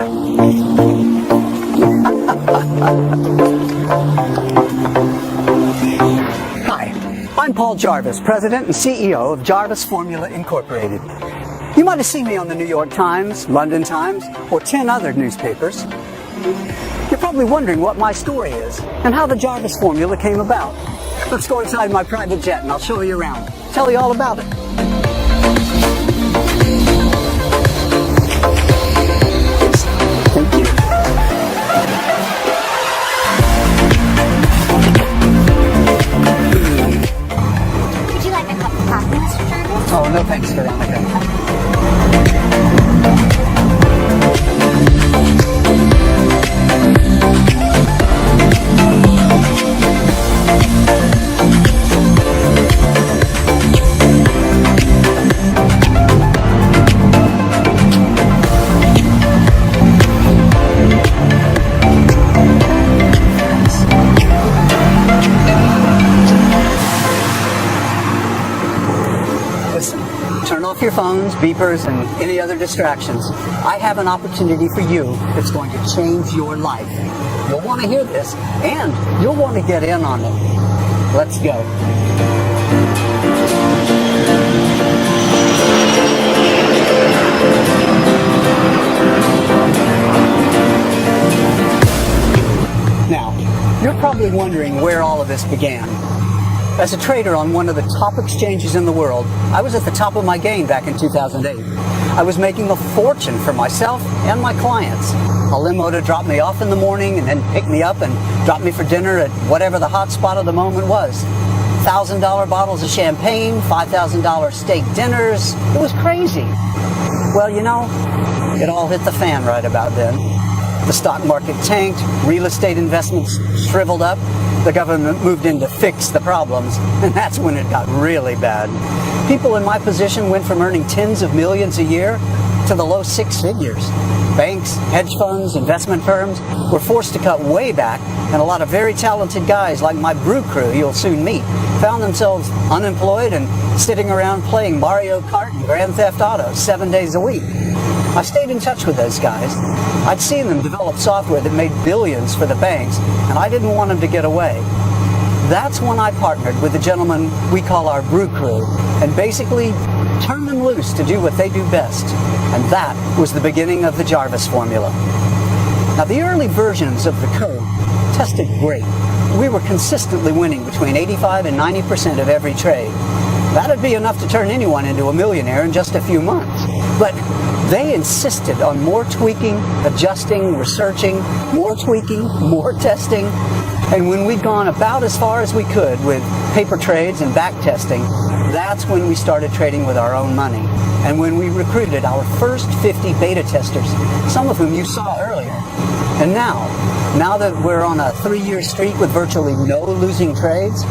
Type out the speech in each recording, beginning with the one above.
Hi, I'm Paul Jarvis, President and CEO of Jarvis Formula Incorporated. You might have seen me on the New York Times, London Times, or 10 other newspapers. You're probably wondering what my story is and how the Jarvis Formula came about. Let's go inside my private jet and I'll show you around. Tell you all about it. Thank you. Would you like a cup of coffee, Mr. Jarvis? Oh, no thanks, Veronica. Turn off your phones, beepers, and any other distractions. I have an opportunity for you that's going to change your life. You'll want to hear this, and you'll want to get in on it. Let's go. Now, you're probably wondering where all of this began. As a trader on one of the top exchanges in the world, I was at the top of my game back in 2008. I was making a fortune for myself and my clients. A limo to drop me off in the morning and then pick me up and drop me for dinner at whatever the hot spot of the moment was. $1,000 bottles of champagne, $5,000 steak dinners. It was crazy. Well, you know, it all hit the fan right about then. The stock market tanked, real estate investments shriveled up, the government moved in to fix the problems, and that's when it got really bad. People in my position went from earning tens of millions a year to the low six figures. Banks, hedge funds, investment firms were forced to cut way back, and a lot of very talented guys like my brew crew you'll soon meet found themselves unemployed and sitting around playing Mario Kart and Grand Theft Auto 7 days a week. I stayed in touch with those guys. I'd seen them develop software that made billions for the banks, and I didn't want them to get away. That's when I partnered with the gentleman we call our brew crew, and basically turned them loose to do what they do best. And that was the beginning of the Jarvis Formula. Now, the early versions of the code tested great. We were consistently winning between 85 and 90% of every trade. That'd be enough to turn anyone into a millionaire in just a few months. But they insisted on more tweaking, adjusting, researching, more tweaking, more testing. And when we'd gone about as far as we could with paper trades and back testing, that's when we started trading with our own money. And when we recruited our first 50 beta testers, some of whom you saw earlier. And now that we're on a 3-year streak with virtually no losing trades,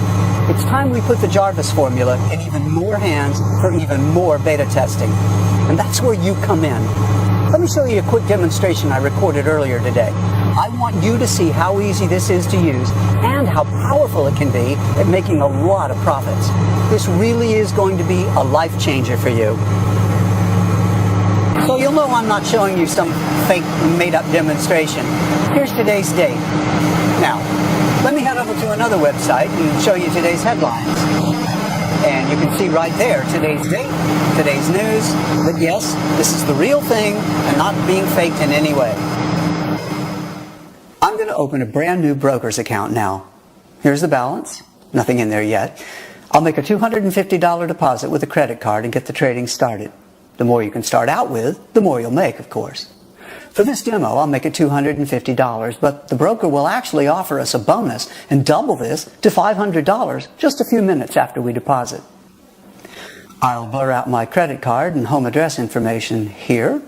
it's time we put the Jarvis Formula in even more hands for even more beta testing. And that's where you come in. Let me show you a quick demonstration I recorded earlier today. I want you to see how easy this is to use and how powerful it can be at making a lot of profits. This really is going to be a life changer for you. So you'll know I'm not showing you some fake made-up demonstration. Here's today's date. Now, let me head over to another website and show you today's headlines. And you can see right there today's date, today's news, that yes, this is the real thing and not being faked in any way. I'm going to open a brand new broker's account now. Here's the balance. Nothing in there yet. I'll make a $250 deposit with a credit card and get the trading started. The more you can start out with, the more you'll make, of course. For this demo, I'll make it $250, but the broker will actually offer us a bonus and double this to $500 just a few minutes after we deposit. I'll blur out my credit card and home address information here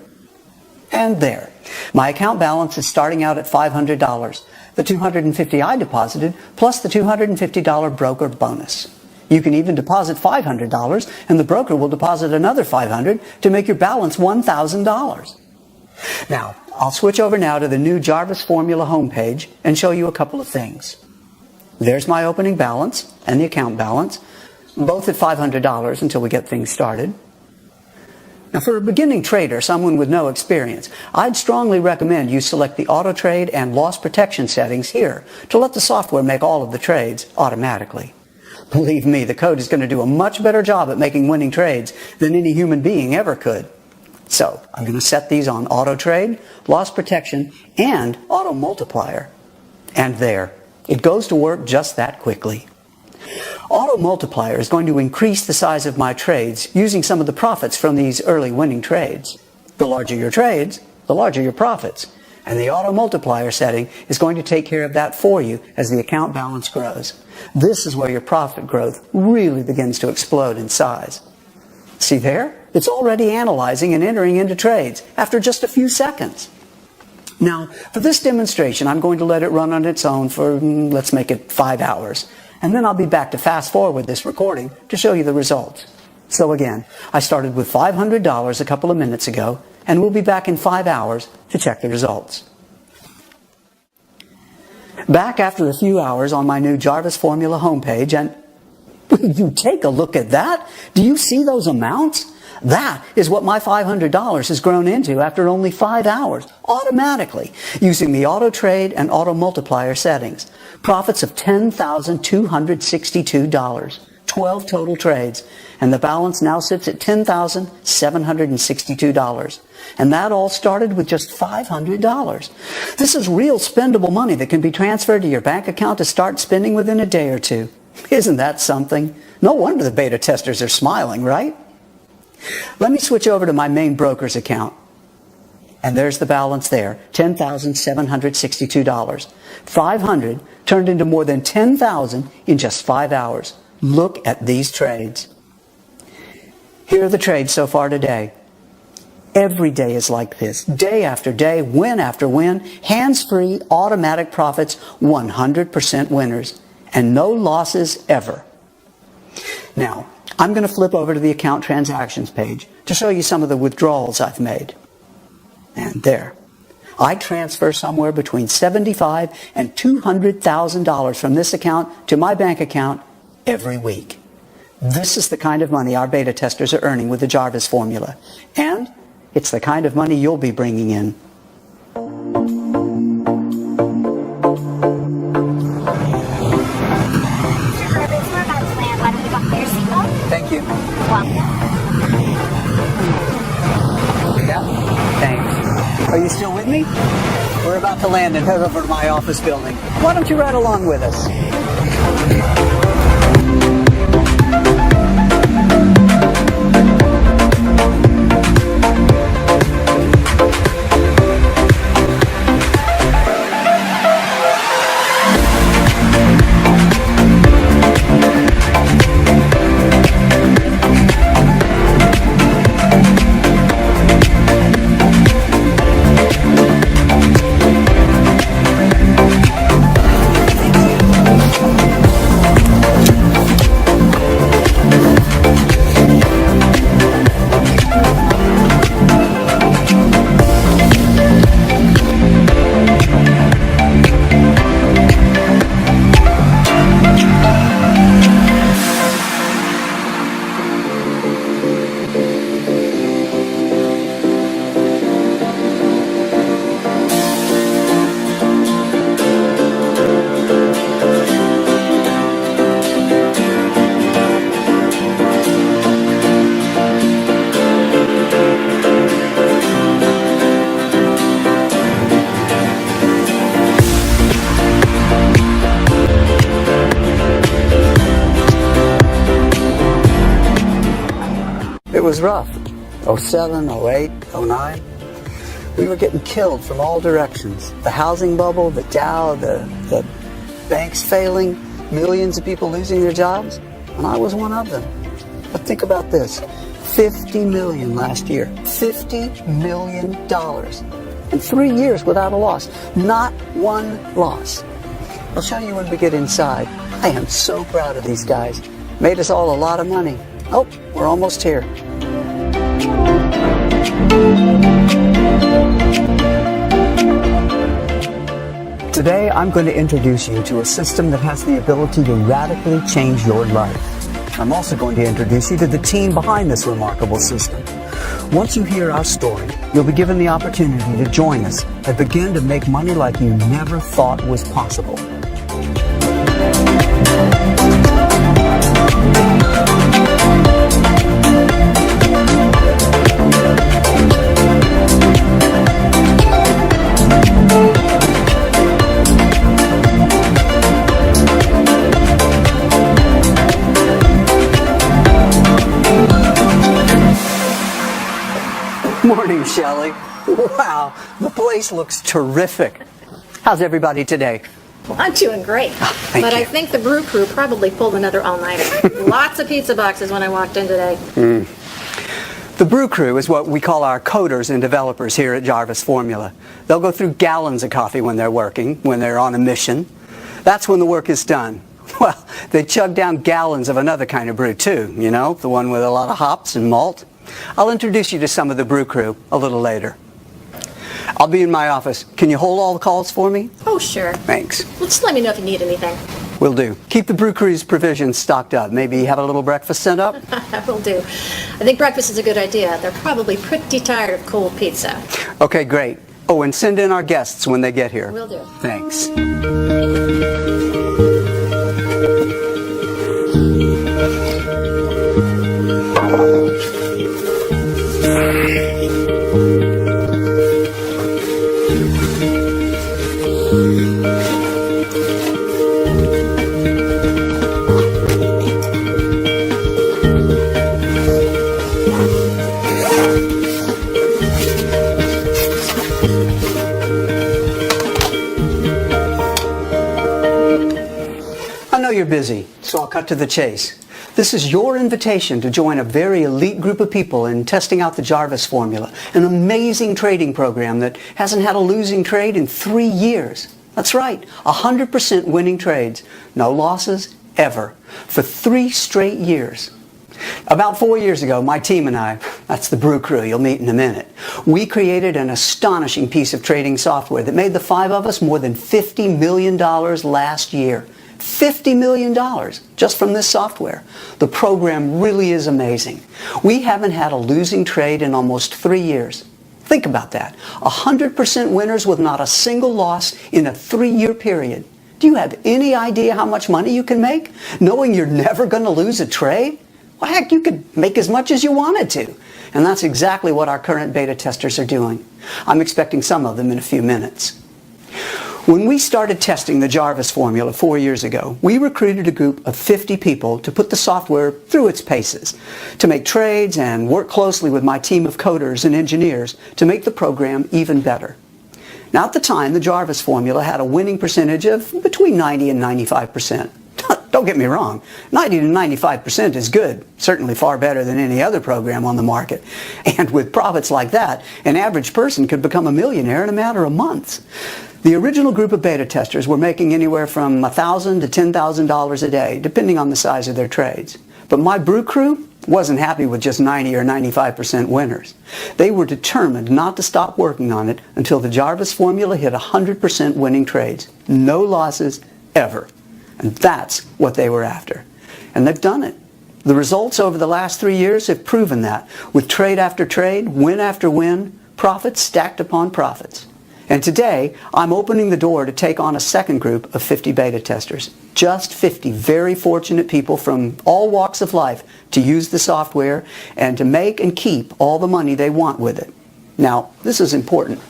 and there. My account balance is starting out at $500, the $250 I deposited plus the $250 broker bonus. You can even deposit $500 and the broker will deposit another $500 to make your balance $1,000. Now, I'll switch over now to the new Jarvis Formula homepage and show you a couple of things. There's my opening balance and the account balance, both at $500 until we get things started. Now, for a beginning trader, someone with no experience, I'd strongly recommend you select the auto trade and loss protection settings here to let the software make all of the trades automatically. Believe me, the code is going to do a much better job at making winning trades than any human being ever could. So, I'm going to set these on auto trade, loss protection, and auto multiplier. And there, it goes to work just that quickly. Auto multiplier is going to increase the size of my trades using some of the profits from these early winning trades. The larger your trades, the larger your profits. And the auto multiplier setting is going to take care of that for you as the account balance grows. This is where your profit growth really begins to explode in size. See there? It's already analyzing and entering into trades after just a few seconds. Now, for this demonstration, I'm going to let it run on its own for, let's make it 5 hours. And then I'll be back to fast forward this recording to show you the results. So again, I started with $500 a couple of minutes ago, and we'll be back in 5 hours to check the results. Back after a few hours on my new Jarvis Formula homepage, and you take a look at that. Do you see those amounts? That is what my $500 has grown into after only 5 hours, automatically, using the auto trade and auto multiplier settings. Profits of $10,262, 12 total trades, and the balance now sits at $10,762. And that all started with just $500. This is real spendable money that can be transferred to your bank account to start spending within a day or two. Isn't that something? No wonder the beta testers are smiling, right? Let me switch over to my main broker's account. And there's the balance there, $10,762. 500 turned into more than 10,000 in just 5 hours. Look at these trades. Here are the trades so far today. Every day is like this. Day after day, win after win, hands-free, automatic profits, 100% winners. And no losses ever. Now, I'm going to flip over to the account transactions page to show you some of the withdrawals I've made. And there. I transfer somewhere between $75,000 and $200,000 from this account to my bank account every week. This is the kind of money our beta testers are earning with the Jarvis formula. And it's the kind of money you'll be bringing in. Thank you. Yeah, thanks. Are you still with me? We're about to land and head over to my office building. Why don't you ride along with us? It was rough. 07, 08, 09. We were getting killed from all directions. The housing bubble, the Dow, the banks failing, millions of people losing their jobs, and I was one of them. But think about this. $50 million last year. $50 million. In 3 years without a loss. Not one loss. I'll show you when we get inside. I am so proud of these guys. Made us all a lot of money. Oh, we're almost here. Today, I'm going to introduce you to a system that has the ability to radically change your life. I'm also going to introduce you to the team behind this remarkable system. Once you hear our story, you'll be given the opportunity to join us and begin to make money like you never thought was possible. Morning, Shelley. Wow, the place looks terrific. How's everybody today? Well, I'm doing great. Thank But you. I think the brew crew probably pulled another all-nighter. Lots of pizza boxes when I walked in today. The brew crew is what we call our coders and developers here at Jarvis Formula. They'll go through gallons of coffee when they're working, when they're on a mission. That's when the work is done. Well, they chug down gallons of another kind of brew too, you know, the one with a lot of hops and malt. I'll introduce you to some of the brew crew a little later. I'll be in my office. Can you hold all the calls for me? Oh, sure. Thanks. Well, just let me know if you need anything. Will do. Keep the brew crew's provisions stocked up. Maybe have a little breakfast sent up? I will do. I think breakfast is a good idea. They're probably pretty tired of cold pizza. Okay, great. Oh, and send in our guests when they get here. Will do. Thanks. I know you're busy, so I'll cut to the chase. This is your invitation to join a very elite group of people in testing out the Jarvis formula, an amazing trading program that hasn't had a losing trade in 3 years. That's right, 100% winning trades, no losses ever, for 3 straight years. About 4 years ago, my team and I, that's the brew crew you'll meet in a minute, we created an astonishing piece of trading software that made the 5 of us more than $50 million last year. $50 million just from this software. The program really is amazing. We haven't had a losing trade in almost 3 years. Think about that. 100% winners with not a single loss in a 3-year period. Do you have any idea how much money you can make, knowing you're never going to lose a trade? Well, heck, you could make as much as you wanted to. And that's exactly what our current beta testers are doing. I'm expecting some of them in a few minutes. When we started testing the Jarvis formula 4 years ago, we recruited a group of 50 people to put the software through its paces, to make trades and work closely with my team of coders and engineers to make the program even better. Now, at the time, the Jarvis formula had a winning percentage of between 90 and 95%. Don't get me wrong, 90 to 95% is good, certainly far better than any other program on the market. And with profits like that, an average person could become a millionaire in a matter of months. The original group of beta testers were making anywhere from $1,000 to $10,000 a day, depending on the size of their trades. But my brew crew wasn't happy with just 90 or 95% winners. They were determined not to stop working on it until the Jarvis formula hit 100% winning trades. No losses, ever. And that's what they were after. And they've done it. The results over the last 3 years have proven that, with trade after trade, win after win, profits stacked upon profits. And today, I'm opening the door to take on a second group of 50 beta testers. Just 50 very fortunate people from all walks of life to use the software and to make and keep all the money they want with it. Now, this is important.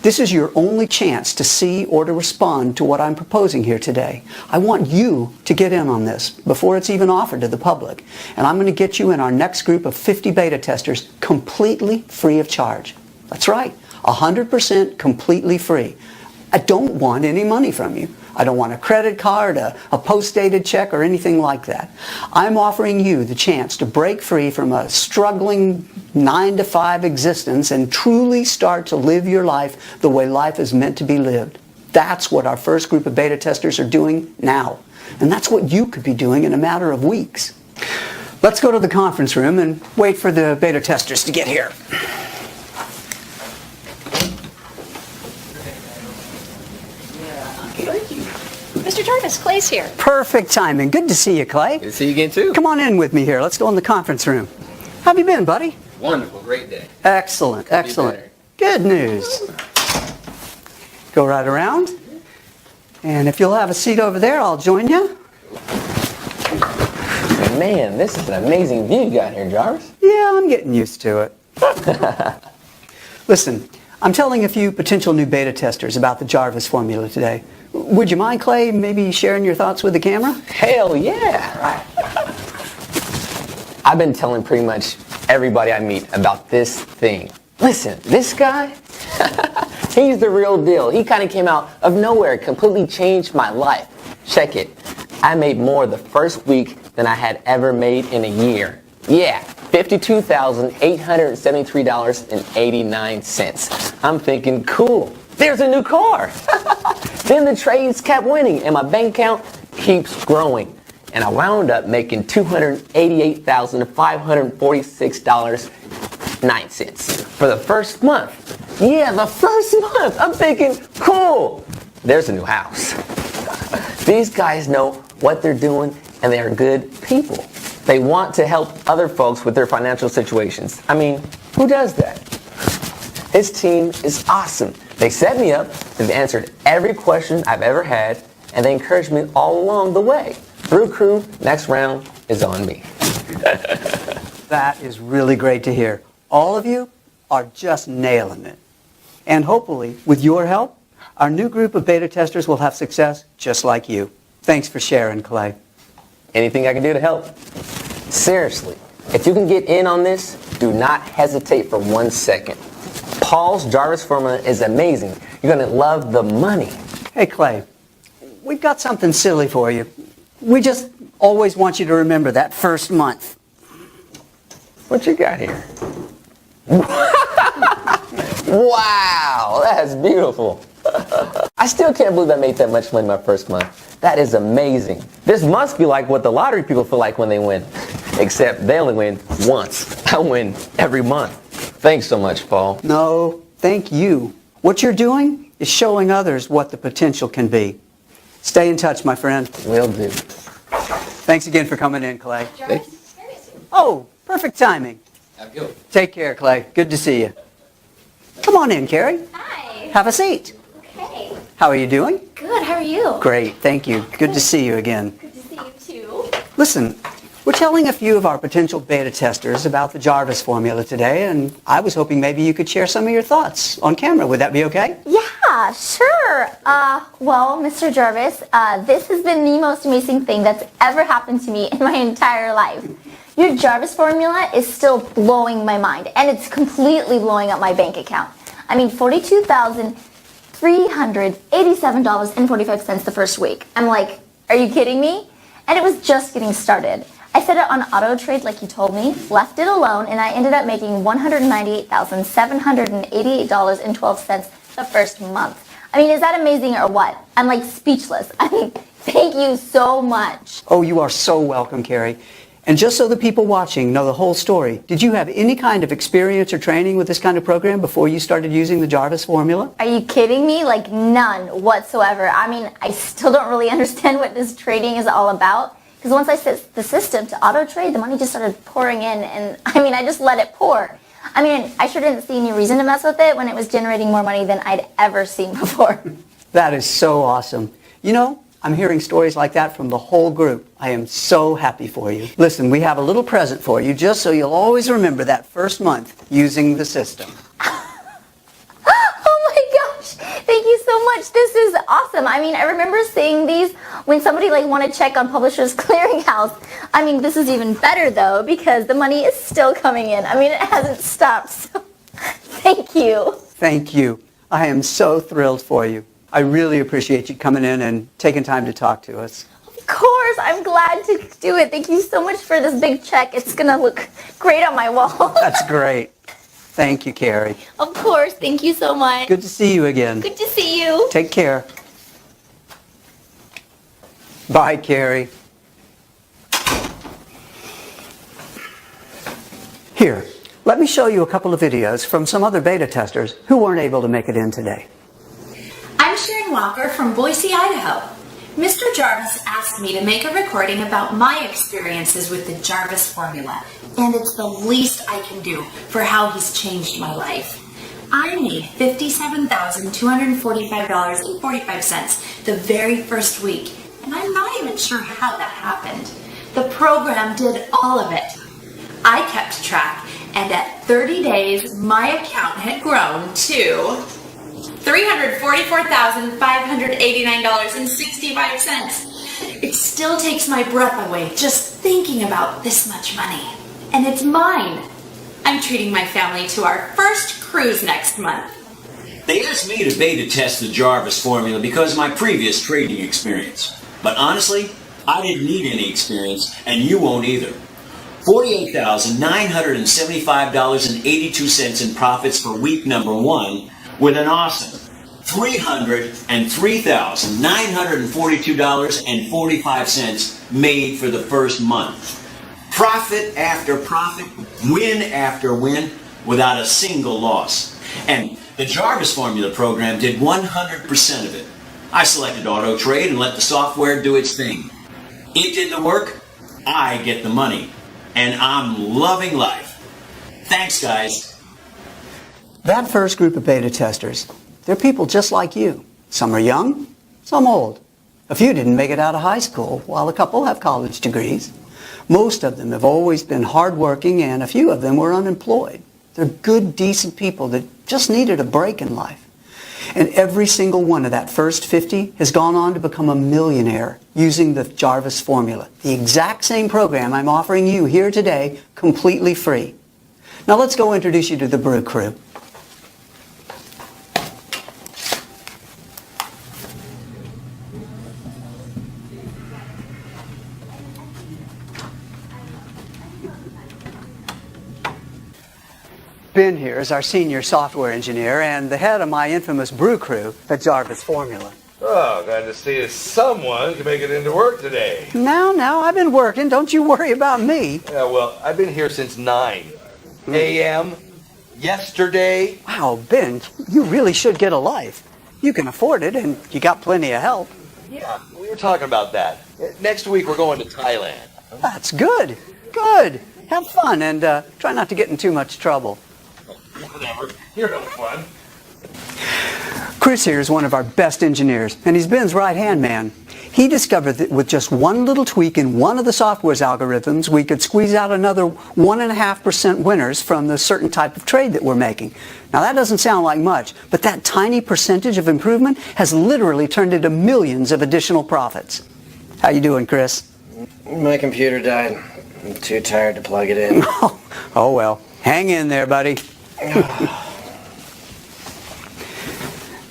This is your only chance to see or to respond to what I'm proposing here today. I want you to get in on this before it's even offered to the public. And I'm going to get you in our next group of 50 beta testers completely free of charge. That's right, 100% completely free. I don't want any money from you. I don't want a credit card, a post-dated check, or anything like that. I'm offering you the chance to break free from a struggling 9-to-5 existence and truly start to live your life the way life is meant to be lived. That's what our first group of beta testers are doing now. And that's what you could be doing in a matter of weeks. Let's go to the conference room and wait for the beta testers to get here. Mr. Jarvis, Clay's here. Perfect timing. Good to see you, Clay. Good to see you again, too. Come on in with me here. Let's go in the conference room. How have you been, buddy? Wonderful, great day. Excellent, excellent. better. Good news. Go right around. And if you'll have a seat over there, I'll join you. Man, this is an amazing view you got here, Jarvis. Yeah, I'm getting used to it. Listen, I'm telling a few potential new beta testers about the Jarvis formula today. Would you mind, Clay, maybe sharing your thoughts with the camera? Hell yeah! I've been telling pretty much everybody I meet about this thing. Listen, this guy, he's the real deal. He kind of came out of nowhere, completely changed my life. Check it. I made more the first week than I had ever made in a year. Yeah, $52,873.89. I'm thinking, cool, there's a new car. Then the trades kept winning and my bank account keeps growing. And I wound up making $288,546.09 for the first month. Yeah, the first month. I'm thinking, cool, there's a new house. These guys know what they're doing and they are good people. They want to help other folks with their financial situations. I mean, who does that? His team is awesome. They set me up, they've answered every question I've ever had, and they encouraged me all along the way. Brew Crew, next round is on me. That is really great to hear. All of you are just nailing it. And hopefully, with your help, our new group of beta testers will have success just like you. Thanks for sharing, Clay. Anything I can do to help? Seriously, if you can get in on this, do not hesitate for 1 second. Paul's Jarvis formula is amazing. You're going to love the money. Hey, Clay, we've got something silly for you. We just always want you to remember that first month. What you got here? Wow, that's beautiful. I still can't believe I made that much money my first month. That is amazing. This must be like what the lottery people feel like when they win. Except they only win once. I win every month. Thanks so much, Paul. No, thank you. What you're doing is showing others what the potential can be. Stay in touch, my friend. Will do. Thanks again for coming in, Clay. Jarvis, where is he? Oh, perfect timing. Have a good one. Take care, Clay. Good to see you. Come on in, Carrie. Hi. Have a seat. Okay. How are you doing? Good. How are you? Great, thank you. Good to see you again. Good to see you too. Listen, we're telling a few of our potential beta testers about the Jarvis formula today, and I was hoping maybe you could share some of your thoughts on camera. Would that be okay? Yeah, sure. Well, Mr. Jarvis, this has been the most amazing thing that's ever happened to me in my entire life. Your Jarvis formula is still blowing my mind, and it's completely blowing up my bank account. I mean, $42,387.45 the first week. I'm like, are you kidding me? And it was just getting started. I set it on auto trade like you told me, left it alone, and I ended up making $198,788.12 the first month. I mean, is that amazing or what? I'm like speechless. I mean, thank you so much. Oh, you are so welcome, Carrie. And just so the people watching know the whole story, did you have any kind of experience or training with this kind of program before you started using the Jarvis formula? Are you kidding me? Like none whatsoever. I mean, I still don't really understand what this trading is all about. Because once I set the system to auto trade, the money just started pouring in, and I mean, I just let it pour. I mean, I sure didn't see any reason to mess with it when it was generating more money than I'd ever seen before. That is so awesome. You know, I'm hearing stories like that from the whole group. I am so happy for you. Listen, we have a little present for you just so you'll always remember that first month using the system. Oh my gosh, thank you so much. This is awesome. I mean, I remember seeing these when somebody like wanted to check on Publishers Clearinghouse. I mean, this is even better though because the money is still coming in. I mean, it hasn't stopped. So thank you. Thank you. I am so thrilled for you. I really appreciate you coming in and taking time to talk to us. Of course, I'm glad to do it. Thank you so much for this big check. It's going to look great on my wall. That's great. Thank you, Carrie. Of course, thank you so much. Good to see you again. Good to see you. Take care. Bye, Carrie. Here, let me show you a couple of videos from some other beta testers who weren't able to make it in today. I'm Sharon Walker from Boise, Idaho. Mr. Jarvis asked me to make a recording about my experiences with the Jarvis formula, and it's the least I can do for how he's changed my life. I made $57,245.45 the very first week, and I'm not even sure how that happened. The program did all of it. I kept track, and at 30 days, my account had grown to $344,589.65. It still takes my breath away just thinking about this much money. And it's mine. I'm treating my family to our first cruise next month. They asked me to beta test the Jarvis formula because of my previous trading experience. But honestly, I didn't need any experience, and you won't either. $48,975.82 in profits for week number 1, with an awesome $303,942.45 made for the first month. Profit after profit, win after win, without a single loss. And the Jarvis Formula program did 100% of it. I selected auto trade and let the software do its thing. It did the work, I get the money. And I'm loving life. Thanks, guys. That first group of beta testers, they're people just like you. Some are young, some old. A few didn't make it out of high school, while a couple have college degrees. Most of them have always been hardworking, and a few of them were unemployed. They're good, decent people that just needed a break in life. And every single one of that first 50 has gone on to become a millionaire using the Jarvis formula, the exact same program I'm offering you here today, completely free. Now let's go introduce you to the Brew Crew. Ben here is our senior software engineer and the head of my infamous brew crew at Jarvis Formula. Oh, glad to see someone can make it into work today. Now, I've been working. Don't you worry about me. Yeah, well, I've been here since 9 a.m. yesterday. Wow, Ben, you really should get a life. You can afford it and you got plenty of help. Yeah, we were talking about that. Next week we're going to Thailand. That's good. Good. Have fun and try not to get in too much trouble. Whatever. You're no fun. Chris here is one of our best engineers, and he's Ben's right-hand man. He discovered that with just one little tweak in one of the software's algorithms, we could squeeze out another 1.5% winners from the certain type of trade that we're making. Now that doesn't sound like much, but that tiny percentage of improvement has literally turned into millions of additional profits. How you doing, Chris? My computer died. I'm too tired to plug it in. Oh well. Hang in there, buddy.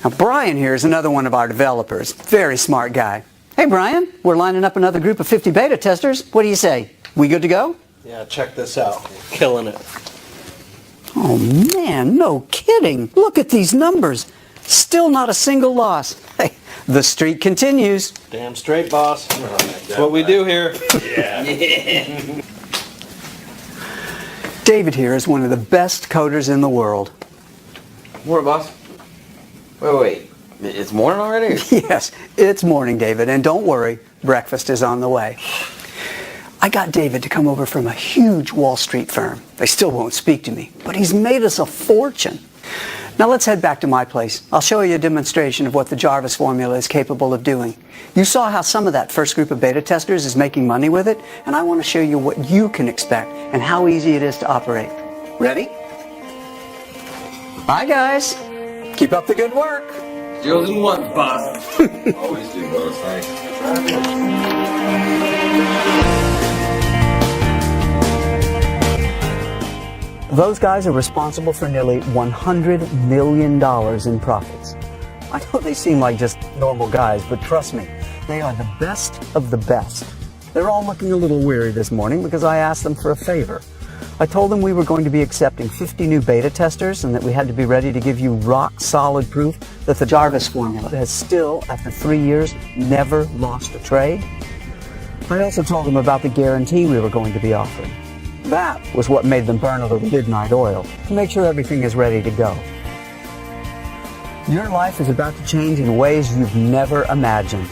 Now, Brian here is another one of our developers. Very smart guy. Hey, Brian, we're lining up another group of 50 beta testers. What do you say? We good to go? Yeah, check this out. Killing it. Oh, man, no kidding. Look at these numbers. Still not a single loss. Hey, the streak continues. Damn straight, boss. That's what we do here. Yeah. David here is one of the best coders in the world. Morning, boss. Wait. It's morning already? Yes, it's morning, David, and don't worry, breakfast is on the way. I got David to come over from a huge Wall Street firm. They still won't speak to me, but he's made us a fortune. Now let's head back to my place. I'll show you a demonstration of what the Jarvis formula is capable of doing. You saw how some of that first group of beta testers is making money with it, and I want to show you what you can expect and how easy it is to operate. Ready? Bye, guys. Keep up the good work. Zeros and ones, boss. Always do those, thanks. Those guys are responsible for nearly $100 million in profits. I know they seem like just normal guys, but trust me, they are the best of the best. They're all looking a little weary this morning because I asked them for a favor. I told them we were going to be accepting 50 new beta testers and that we had to be ready to give you rock-solid proof that the Jarvis formula has still, after 3 years, never lost a trade. I also told them about the guarantee we were going to be offering. That was what made them burn a little midnight oil to make sure everything is ready to go. Your life is about to change in ways you've never imagined.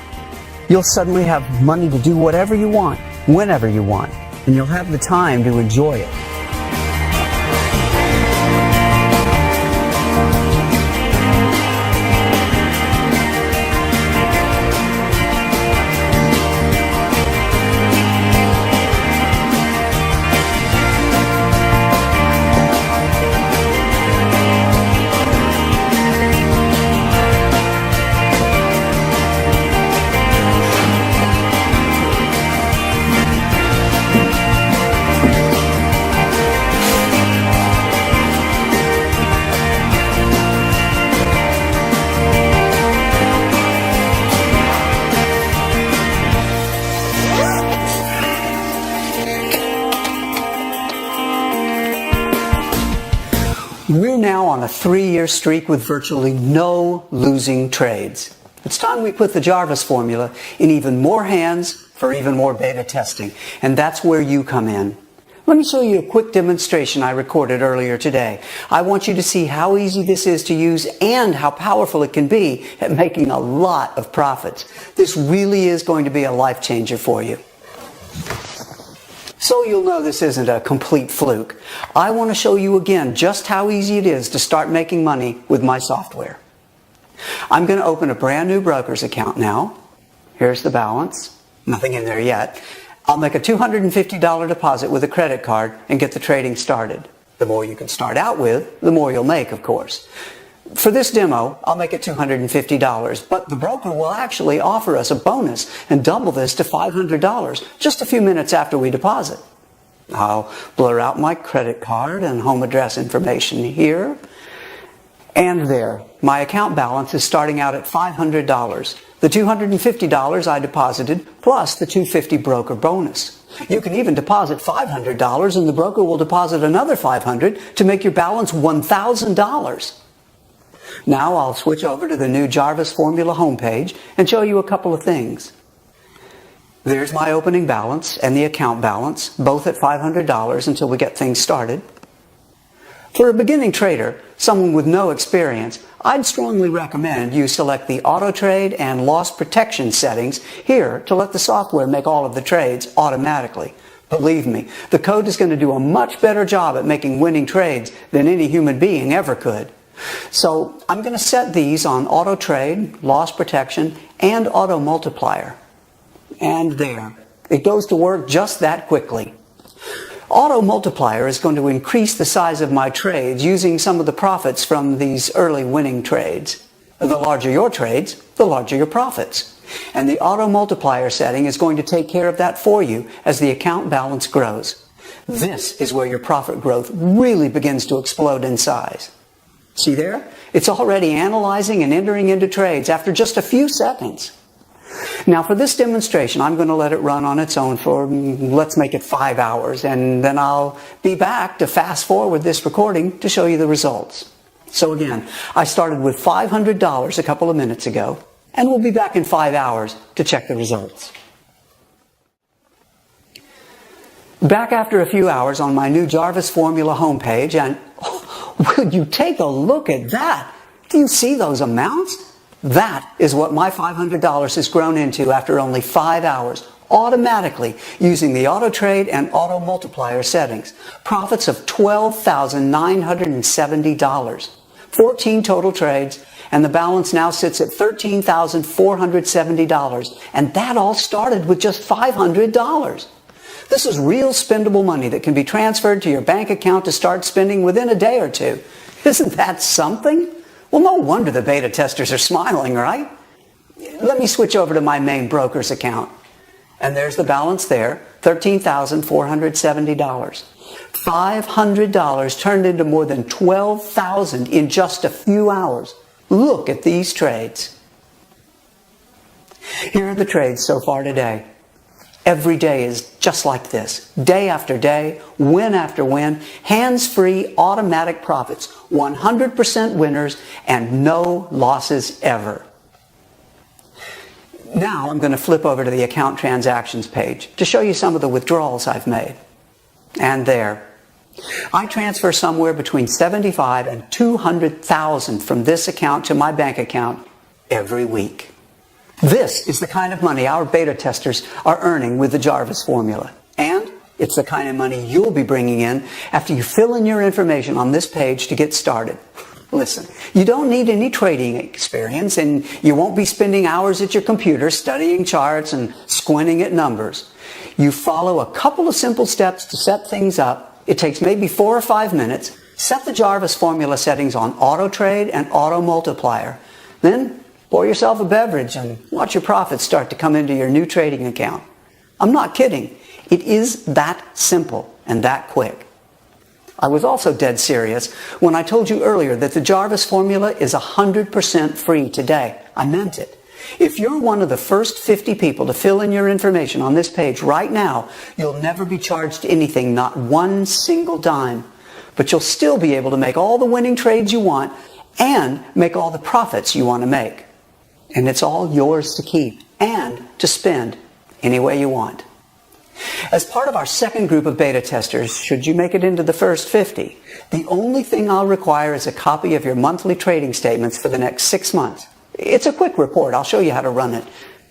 you'll suddenly have money to do whatever you want, whenever you want, and you'll have the time to enjoy it. We're now on a 3-year streak with virtually no losing trades. It's time we put the Jarvis formula in even more hands for even more beta testing, and that's where you come in. Let me show you a quick demonstration I recorded earlier today. I want you to see how easy this is to use and how powerful it can be at making a lot of profits. This really is going to be a life changer for you. So you'll know this isn't a complete fluke. I want to show you again just how easy it is to start making money with my software. I'm going to open a brand new broker's account now. Here's the balance. Nothing in there yet. I'll make a $250 deposit with a credit card and get the trading started. The more you can start out with, the more you'll make, of course. For this demo, I'll make it $250, but the broker will actually offer us a bonus and double this to $500 just a few minutes after we deposit. I'll blur out my credit card and home address information here. And there, my account balance is starting out at $500. The $250 I deposited plus the $250 broker bonus. You can even deposit $500 and the broker will deposit another $500 to make your balance $1,000. Now I'll switch over to the new Jarvis Formula homepage and show you a couple of things. There's my opening balance and the account balance, both at $500 until we get things started. For a beginning trader, someone with no experience, I'd strongly recommend you select the auto trade and loss protection settings here to let the software make all of the trades automatically. Believe me, the code is going to do a much better job at making winning trades than any human being ever could. So I'm going to set these on auto trade, loss protection, and auto multiplier. And there. It goes to work just that quickly. Auto multiplier is going to increase the size of my trades using some of the profits from these early winning trades. The larger your trades, the larger your profits. And the auto multiplier setting is going to take care of that for you as the account balance grows. This is where your profit growth really begins to explode in size. See there? It's already analyzing and entering into trades after just a few seconds. Now for this demonstration, I'm going to let it run on its own for, let's make it 5 hours, and then I'll be back to fast forward this recording to show you the results. So again, I started with $500 a couple of minutes ago, and we'll be back in 5 hours to check the results. Back after a few hours on my new Jarvis Formula homepage, and will you take a look at that? Do you see those amounts? That is what my $500 has grown into after only 5 hours, automatically using the auto trade and auto multiplier settings. Profits of $12,970. 14 total trades, and the balance now sits at $13,470. And that all started with just $500. This is real spendable money that can be transferred to your bank account to start spending within a day or two. Isn't that something? Well, no wonder the beta testers are smiling, right? Let me switch over to my main broker's account. And there's the balance there, $13,470. $500 turned into more than $12,000 in just a few hours. Look at these trades. Here are the trades so far today. Every day is just like this. Day after day, win after win, hands-free automatic profits, 100% winners, and no losses ever. Now I'm going to flip over to the account transactions page to show you some of the withdrawals I've made. And there. I transfer somewhere between $75,000 and $200,000 from this account to my bank account every week. This is the kind of money our beta testers are earning with the Jarvis formula. And it's the kind of money you'll be bringing in after you fill in your information on this page to get started. Listen, you don't need any trading experience, and you won't be spending hours at your computer studying charts and squinting at numbers. You follow a couple of simple steps to set things up. It takes maybe 4 or 5 minutes. Set the Jarvis formula settings on auto trade and auto multiplier. Then pour yourself a beverage and watch your profits start to come into your new trading account. I'm not kidding. It is that simple and that quick. I was also dead serious when I told you earlier that the Jarvis formula is 100% free today. I meant it. If you're one of the first 50 people to fill in your information on this page right now, you'll never be charged anything, not one single dime. But you'll still be able to make all the winning trades you want and make all the profits you want to make. And it's all yours to keep and to spend any way you want. As part of our second group of beta testers, should you make it into the first 50, the only thing I'll require is a copy of your monthly trading statements for the next 6 months. It's a quick report. I'll show you how to run it.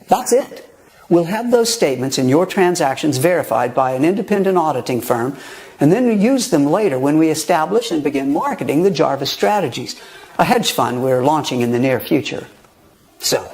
That's it. We'll have those statements and your transactions verified by an independent auditing firm, and then we use them later when we establish and begin marketing the Jarvis strategies, a hedge fund we're launching in the near future. So,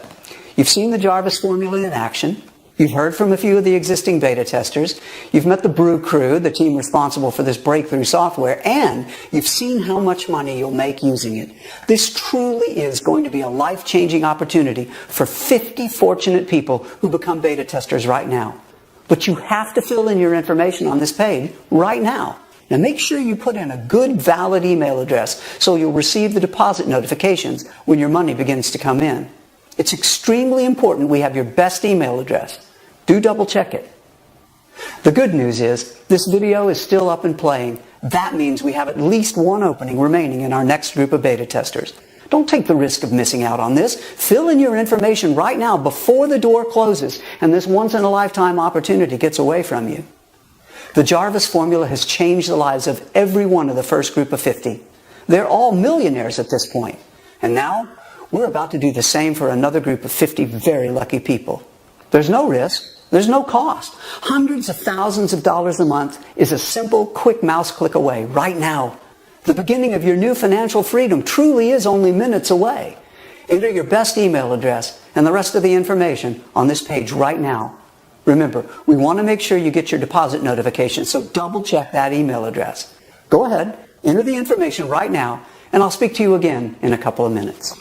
you've seen the Jarvis formula in action. You've heard from a few of the existing beta testers. You've met the Brew crew, the team responsible for this breakthrough software, and you've seen how much money you'll make using it. This truly is going to be a life-changing opportunity for 50 fortunate people who become beta testers right now. But you have to fill in your information on this page right now. Now make sure you put in a good, valid email address so you'll receive the deposit notifications when your money begins to come in. It's extremely important we have your best email address. Do double check it. The good news is this video is still up and playing. That means we have at least one opening remaining in our next group of beta testers. Don't take the risk of missing out on this. Fill in your information right now before the door closes and this once-in-a-lifetime opportunity gets away from you. The Jarvis formula has changed the lives of every one of the first group of 50. They're all millionaires at this point. And now, we're about to do the same for another group of 50 very lucky people. There's no risk. There's no cost. Hundreds of thousands of dollars a month is a simple, quick mouse click away right now. The beginning of your new financial freedom truly is only minutes away. Enter your best email address and the rest of the information on this page right now. Remember, we want to make sure you get your deposit notification, so double check that email address. Go ahead, enter the information right now, and I'll speak to you again in a couple of minutes.